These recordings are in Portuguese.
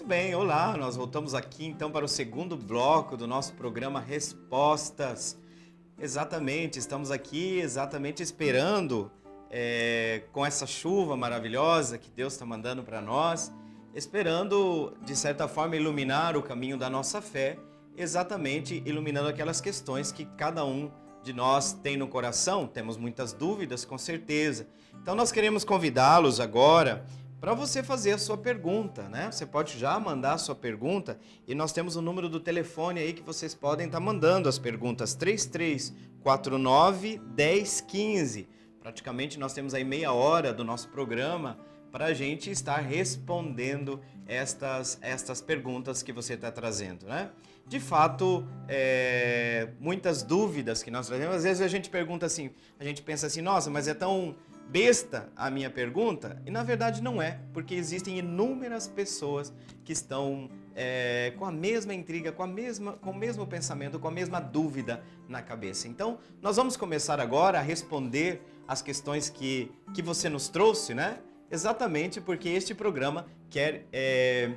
Muito bem, olá, nós voltamos aqui então para o segundo bloco do nosso programa Respostas. Exatamente, estamos aqui esperando com essa chuva maravilhosa que Deus está mandando para nós, esperando de certa forma iluminar o caminho da nossa fé, exatamente iluminando aquelas questões que cada um de nós tem no coração. Temos muitas dúvidas, com certeza. Então nós queremos convidá-los agora para você fazer a sua pergunta, né? Você pode já mandar a sua pergunta e nós temos o número do telefone aí que vocês podem estar mandando as perguntas, 3349-1015. Praticamente nós temos aí meia hora do nosso programa para a gente estar respondendo estas perguntas que você está trazendo, né? De fato, muitas dúvidas que nós trazemos, às vezes a gente pergunta assim, a gente pensa assim, nossa, mas é tão besta a minha pergunta, e na verdade não é, porque existem inúmeras pessoas que estão com a mesma intriga, com o mesmo pensamento, com a mesma dúvida na cabeça. Então, nós vamos começar agora a responder as questões que você nos trouxe, né? Exatamente porque este programa quer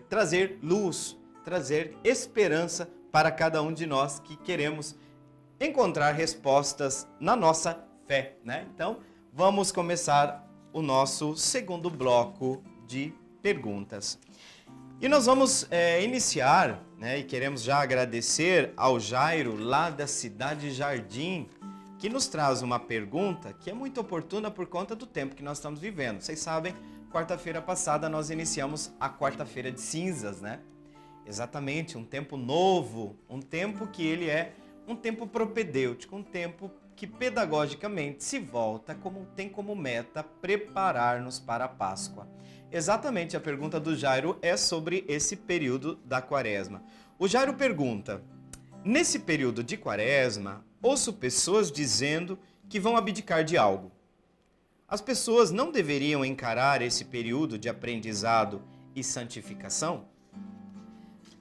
trazer luz, trazer esperança para cada um de nós que queremos encontrar respostas na nossa fé, né? Então, vamos começar o nosso segundo bloco de perguntas. E nós vamos iniciar, né, e queremos já agradecer ao Jairo, lá da Cidade Jardim, que nos traz uma pergunta que é muito oportuna por conta do tempo que nós estamos vivendo. Vocês sabem, quarta-feira passada nós iniciamos a quarta-feira de cinzas, né? Exatamente, um tempo novo, um tempo que ele é um tempo propedêutico, um tempo que pedagogicamente se volta, tem como meta preparar-nos para a Páscoa. Exatamente, a pergunta do Jairo é sobre esse período da Quaresma. O Jairo pergunta: nesse período de Quaresma, ouço pessoas dizendo que vão abdicar de algo. As pessoas não deveriam encarar esse período de aprendizado e santificação?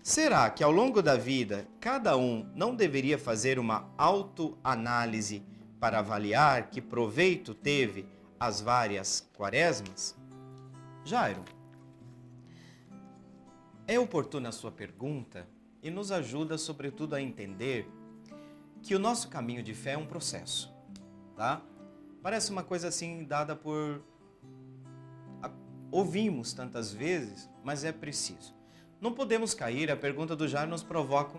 Será que ao longo da vida, cada um não deveria fazer uma autoanálise para avaliar que proveito teve as várias quaresmas? Jairo, é oportuna a sua pergunta e nos ajuda, sobretudo, a entender que o nosso caminho de fé é um processo, tá? Parece uma coisa assim dada por... Ouvimos tantas vezes, mas é preciso. Não podemos cair, a pergunta do Jairo nos provoca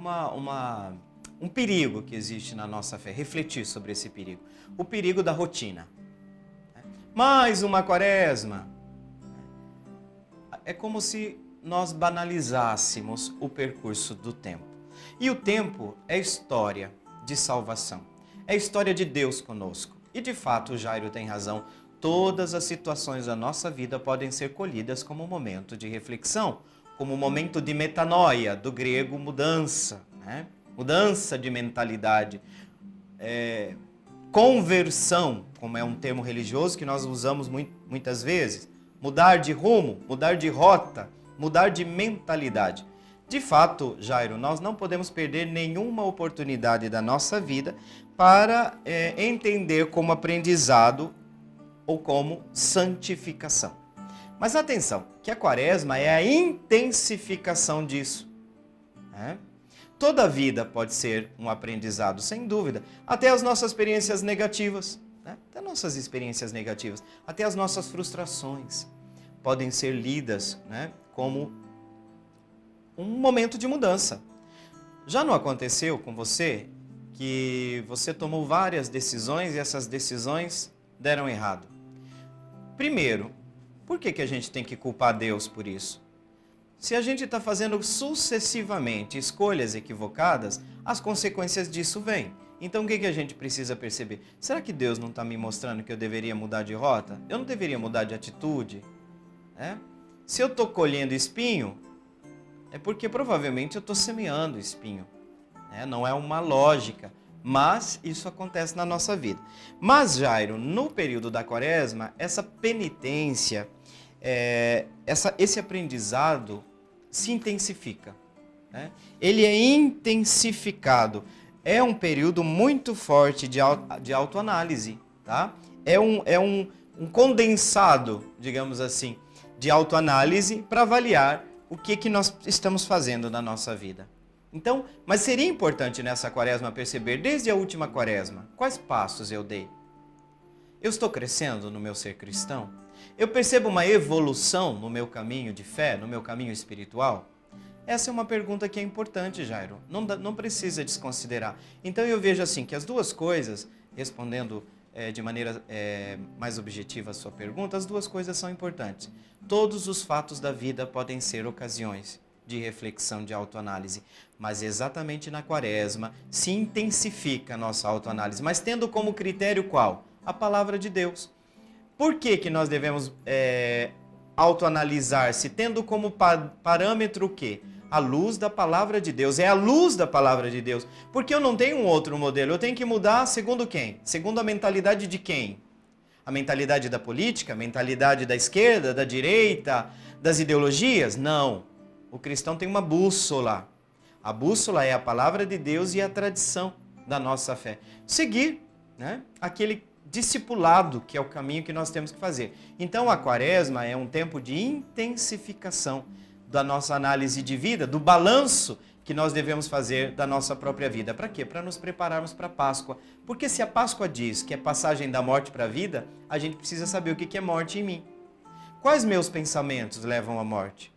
um perigo que existe na nossa fé, refletir sobre esse perigo. O perigo da rotina. Mais uma quaresma. É como se nós banalizássemos o percurso do tempo. E o tempo é história de salvação. É história de Deus conosco. E de fato o Jairo tem razão. Todas as situações da nossa vida podem ser colhidas como um momento de reflexão, como um momento de metanoia, do grego mudança, né? Mudança de mentalidade, conversão, como é um termo religioso que nós usamos muitas vezes, mudar de rumo, mudar de rota, mudar de mentalidade. De fato, Jairo, nós não podemos perder nenhuma oportunidade da nossa vida para entender como aprendizado ou como santificação. Mas atenção, que a quaresma é a intensificação disso. Né? Toda vida pode ser um aprendizado, sem dúvida. Até as nossas experiências negativas, né? Até nossas experiências negativas, até as nossas frustrações podem ser lidas, né, como um momento de mudança. Já não aconteceu com você que você tomou várias decisões e essas decisões deram errado? Primeiro, por que a gente tem que culpar Deus por isso? Se a gente está fazendo sucessivamente escolhas equivocadas, as consequências disso vêm. Então o que a gente precisa perceber? Será que Deus não está me mostrando que eu deveria mudar de rota? Eu não deveria mudar de atitude? Se eu estou colhendo espinho, é porque provavelmente eu estou semeando espinho. Não é uma lógica. Mas isso acontece na nossa vida. Mas, Jairo, no período da quaresma, essa penitência, esse aprendizado se intensifica. Né? Ele é intensificado. É um período muito forte de autoanálise. Tá? É um condensado, digamos assim, de autoanálise para avaliar o que nós estamos fazendo na nossa vida. Então, mas seria importante nessa quaresma perceber, desde a última quaresma, quais passos eu dei. Eu estou crescendo no meu ser cristão? Eu percebo uma evolução no meu caminho de fé, no meu caminho espiritual? Essa é uma pergunta que é importante, Jairo. Não precisa desconsiderar. Então eu vejo assim que as duas coisas, respondendo de maneira mais objetiva a sua pergunta, as duas coisas são importantes. Todos os fatos da vida podem ser ocasiões de reflexão, de autoanálise, mas exatamente na quaresma se intensifica a nossa autoanálise, mas tendo como critério qual? A palavra de Deus. Por que nós devemos autoanalisar-se, tendo como parâmetro o quê? A luz da palavra de Deus, é a luz da palavra de Deus, porque eu não tenho um outro modelo, eu tenho que mudar segundo quem? Segundo a mentalidade de quem? A mentalidade da política, a mentalidade da esquerda, da direita, das ideologias? Não. O cristão tem uma bússola. A bússola é a palavra de Deus e a tradição da nossa fé. Seguir, né, aquele discipulado, que é o caminho que nós temos que fazer. Então a quaresma é um tempo de intensificação da nossa análise de vida, do balanço que nós devemos fazer da nossa própria vida. Para quê? Para nos prepararmos para a Páscoa. Porque se a Páscoa diz que é passagem da morte para a vida, a gente precisa saber o que é morte em mim. Quais meus pensamentos levam à morte?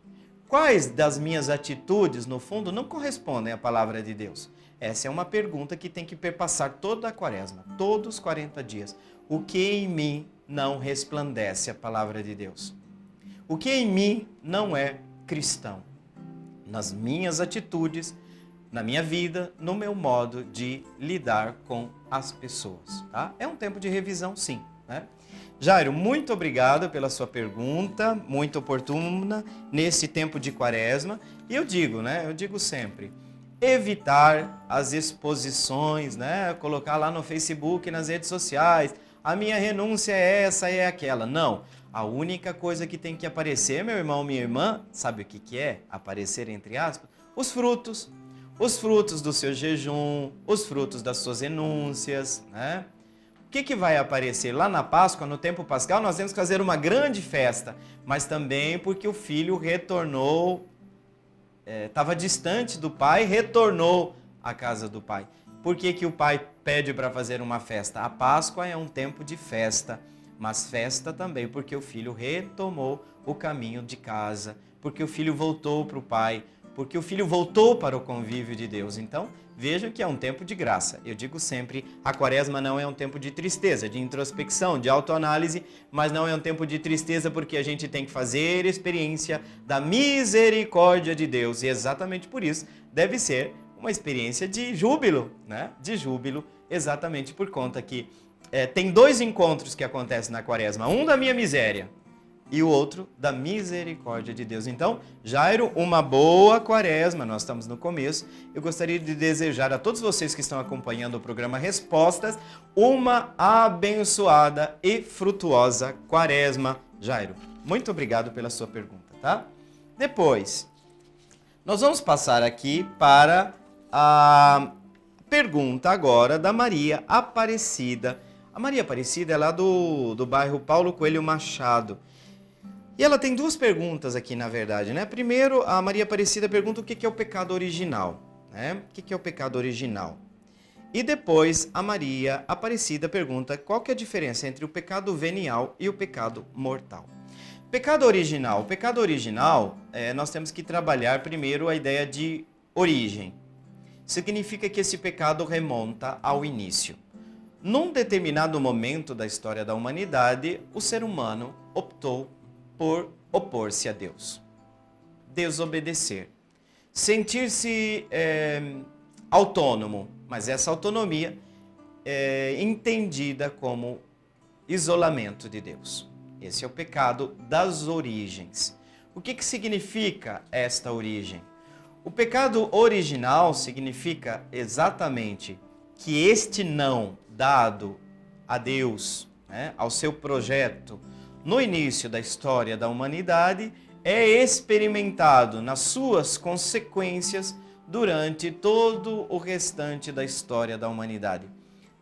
Quais das minhas atitudes, no fundo, não correspondem à palavra de Deus? Essa é uma pergunta que tem que perpassar toda a quaresma, todos os 40 dias. O que em mim não resplandece a palavra de Deus? O que em mim não é cristão? Nas minhas atitudes, na minha vida, no meu modo de lidar com as pessoas. Tá? É um tempo de revisão, sim, né? Jairo, muito obrigado pela sua pergunta, muito oportuna nesse tempo de quaresma. E eu digo sempre, evitar as exposições, né? Colocar lá no Facebook, nas redes sociais, a minha renúncia é essa, é aquela. Não, a única coisa que tem que aparecer, meu irmão, minha irmã, sabe o que é? Aparecer entre aspas, os frutos do seu jejum, os frutos das suas renúncias, né? O que vai aparecer? Lá na Páscoa, no tempo pascal, nós temos que fazer uma grande festa, mas também porque o filho retornou, estava distante do pai, retornou à casa do pai. Por que o pai pede para fazer uma festa? A Páscoa é um tempo de festa, mas festa também porque o filho retomou o caminho de casa, porque o filho voltou para o pai, porque o filho voltou para o convívio de Deus. Então, vejam que é um tempo de graça. Eu digo sempre, a quaresma não é um tempo de tristeza, de introspecção, de autoanálise, mas não é um tempo de tristeza porque a gente tem que fazer experiência da misericórdia de Deus. E exatamente por isso deve ser uma experiência de júbilo, né? De júbilo, exatamente por conta que tem dois encontros que acontecem na quaresma. Um da minha miséria e o outro da misericórdia de Deus. Então, Jairo, uma boa quaresma, nós estamos no começo. Eu gostaria de desejar a todos vocês que estão acompanhando o programa Respostas, uma abençoada e frutuosa quaresma. Jairo, muito obrigado pela sua pergunta, tá? Depois, nós vamos passar aqui para a pergunta agora da Maria Aparecida. A Maria Aparecida é lá do bairro Paulo Coelho Machado. E ela tem duas perguntas aqui, na verdade, né? Primeiro, a Maria Aparecida pergunta o que é o pecado original, né? O que é o pecado original? E depois, a Maria Aparecida pergunta qual que é a diferença entre o pecado venial e o pecado mortal. Pecado original. O pecado original, nós temos que trabalhar primeiro a ideia de origem. Significa que esse pecado remonta ao início. Num determinado momento da história da humanidade, o ser humano optou por opor-se a Deus, desobedecer, sentir-se autônomo, mas essa autonomia é entendida como isolamento de Deus. Esse é o pecado das origens. O que significa esta origem? O pecado original significa exatamente que este não dado a Deus, né, ao seu projeto, no início da história da humanidade, é experimentado nas suas consequências durante todo o restante da história da humanidade.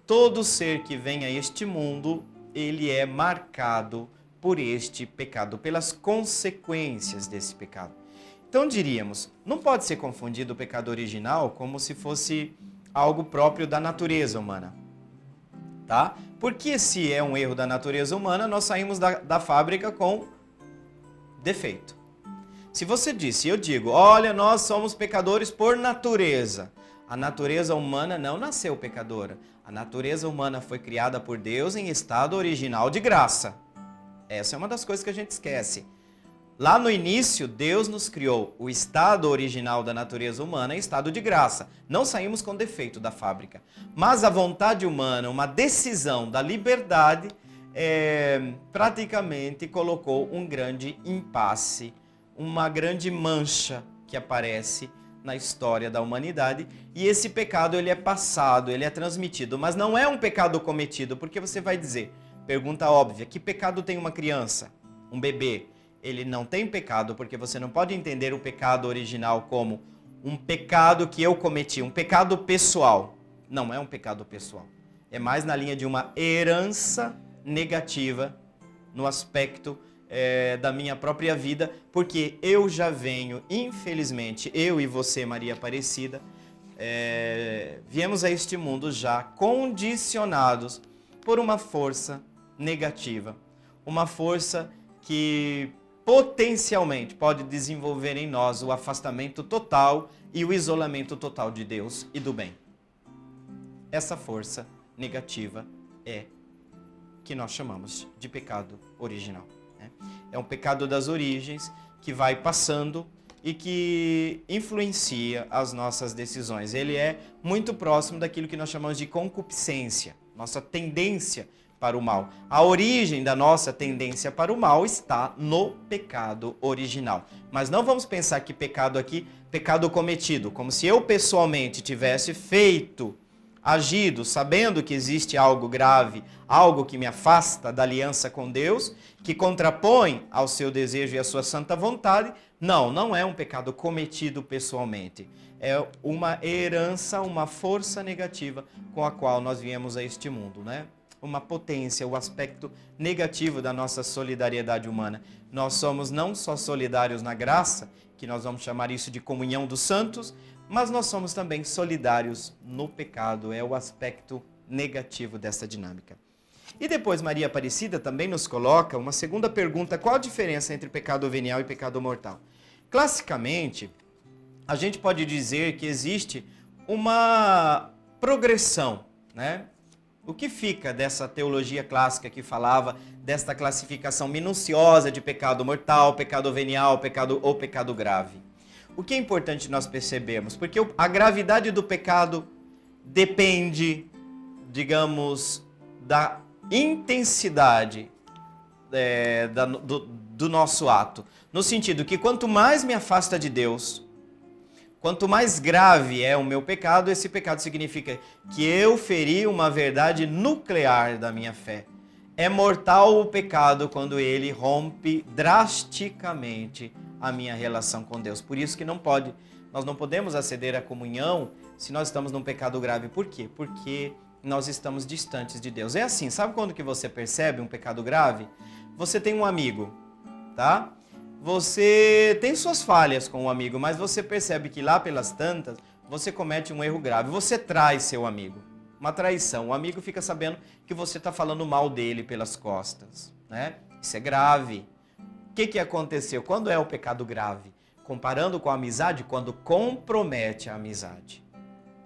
Todo ser que vem a este mundo, ele é marcado por este pecado, pelas consequências desse pecado. Então diríamos, não pode ser confundido o pecado original como se fosse algo próprio da natureza humana, tá? Porque se é um erro da natureza humana, nós saímos da fábrica com defeito. Se você disse, eu digo, olha, nós somos pecadores por natureza. A natureza humana não nasceu pecadora. A natureza humana foi criada por Deus em estado original de graça. Essa é uma das coisas que a gente esquece. Lá no início, Deus nos criou o estado original da natureza humana em estado de graça. Não saímos com defeito da fábrica. Mas a vontade humana, uma decisão da liberdade, praticamente colocou um grande impasse, uma grande mancha que aparece na história da humanidade. E esse pecado ele é passado, ele é transmitido. Mas não é um pecado cometido, porque você vai dizer, pergunta óbvia, que pecado tem uma criança, um bebê? Ele não tem pecado, porque você não pode entender o pecado original como um pecado que eu cometi, um pecado pessoal. Não é um pecado pessoal. É mais na linha de uma herança negativa no aspecto da minha própria vida, porque eu já venho, infelizmente, eu e você, Maria Aparecida, viemos a este mundo já condicionados por uma força negativa, uma força que potencialmente pode desenvolver em nós o afastamento total e o isolamento total de Deus e do bem. Essa força negativa é que nós chamamos de pecado original. É um pecado das origens que vai passando e que influencia as nossas decisões. Ele é muito próximo daquilo que nós chamamos de concupiscência, nossa tendência para o mal. A origem da nossa tendência para o mal está no pecado original. Mas não vamos pensar que pecado aqui, pecado cometido, como se eu pessoalmente tivesse feito, agido, sabendo que existe algo grave, algo que me afasta da aliança com Deus, que contrapõe ao seu desejo e à sua santa vontade. Não, não é um pecado cometido pessoalmente. É uma herança, uma força negativa com a qual nós viemos a este mundo, né? Uma potência, o aspecto negativo da nossa solidariedade humana. Nós somos não só solidários na graça, que nós vamos chamar isso de comunhão dos santos, mas nós somos também solidários no pecado, é o aspecto negativo dessa dinâmica. E depois Maria Aparecida também nos coloca uma segunda pergunta, qual a diferença entre pecado venial e pecado mortal? Classicamente, a gente pode dizer que existe uma progressão, né? O que fica dessa teologia clássica que falava desta classificação minuciosa de pecado mortal, pecado venial, pecado ou pecado grave? O que é importante nós percebermos? Porque a gravidade do pecado depende, digamos, da intensidade do nosso ato. No sentido que quanto mais me afasta de Deus, quanto mais grave é o meu pecado, esse pecado significa que eu feri uma verdade nuclear da minha fé. É mortal o pecado quando ele rompe drasticamente a minha relação com Deus. Por isso que nós não podemos aceder à comunhão se nós estamos num pecado grave. Por quê? Porque nós estamos distantes de Deus. É assim, sabe quando que você percebe um pecado grave? Você tem um amigo, tá? Você tem suas falhas com o amigo, mas você percebe que lá pelas tantas, você comete um erro grave. Você trai seu amigo. Uma traição. O amigo fica sabendo que você está falando mal dele pelas costas, né? Isso é grave. O que aconteceu? Quando é o pecado grave? Comparando com a amizade, quando compromete a amizade.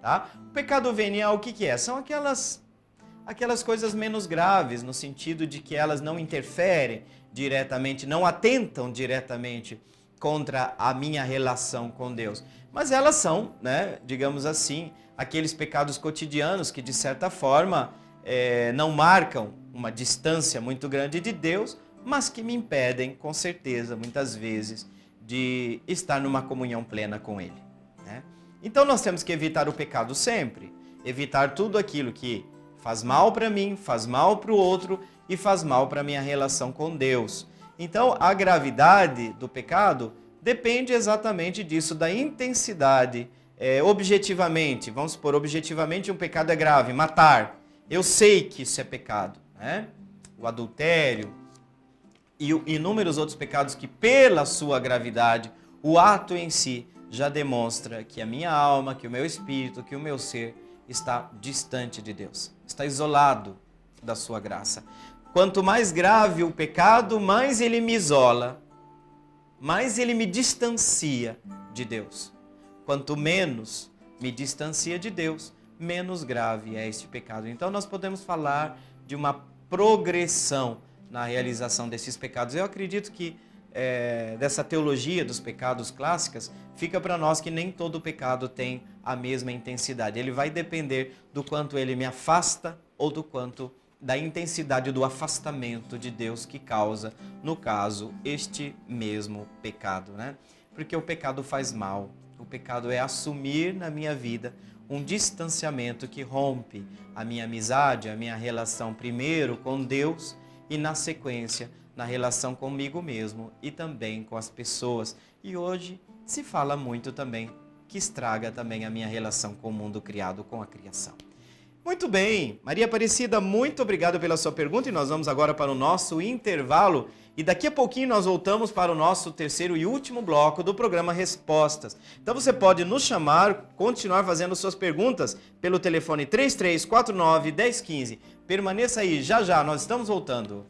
Tá? O pecado venial, o que é? São aquelas coisas menos graves, no sentido de que elas não interferem diretamente, não atentam diretamente contra a minha relação com Deus. Mas elas são, né, digamos assim, aqueles pecados cotidianos que, de certa forma, não marcam uma distância muito grande de Deus, mas que me impedem, com certeza, muitas vezes, de estar numa comunhão plena com Ele. Né? Então nós temos que evitar o pecado sempre, evitar tudo aquilo que faz mal para mim, faz mal para o outro e faz mal para a minha relação com Deus. Então a gravidade do pecado depende exatamente disso, da intensidade. Objetivamente, vamos supor, objetivamente um pecado é grave, matar. Eu sei que isso é pecado, né? O adultério e inúmeros outros pecados que pela sua gravidade o ato em si já demonstra que a minha alma, que o meu espírito, que o meu ser está distante de Deus, está isolado da sua graça. Quanto mais grave o pecado, mais ele me isola, mais ele me distancia de Deus. Quanto menos me distancia de Deus, menos grave é este pecado. Então nós podemos falar de uma progressão na realização desses pecados. Eu acredito que dessa teologia dos pecados clássicas, fica para nós que nem todo pecado tem a mesma intensidade. Ele vai depender do quanto ele me afasta ou do quanto da intensidade do afastamento de Deus que causa, no caso, este mesmo pecado, né? Porque o pecado faz mal. O pecado é assumir na minha vida um distanciamento que rompe a minha amizade, a minha relação primeiro com Deus e na sequência na relação comigo mesmo e também com as pessoas. E hoje se fala muito também que estraga também a minha relação com o mundo criado, com a criação. Muito bem, Maria Aparecida, muito obrigado pela sua pergunta e nós vamos agora para o nosso intervalo e daqui a pouquinho nós voltamos para o nosso terceiro e último bloco do programa Respostas. Então você pode nos chamar, continuar fazendo suas perguntas pelo telefone 3349-1015. Permaneça aí, já já nós estamos voltando.